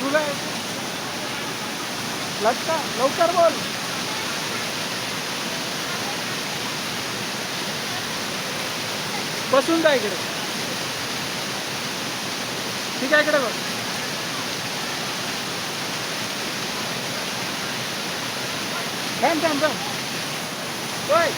तुला लटका लवकर बोल. बसून जा इकडे. ठीक आहे इकडे बघ. थांब थांब थांब. होय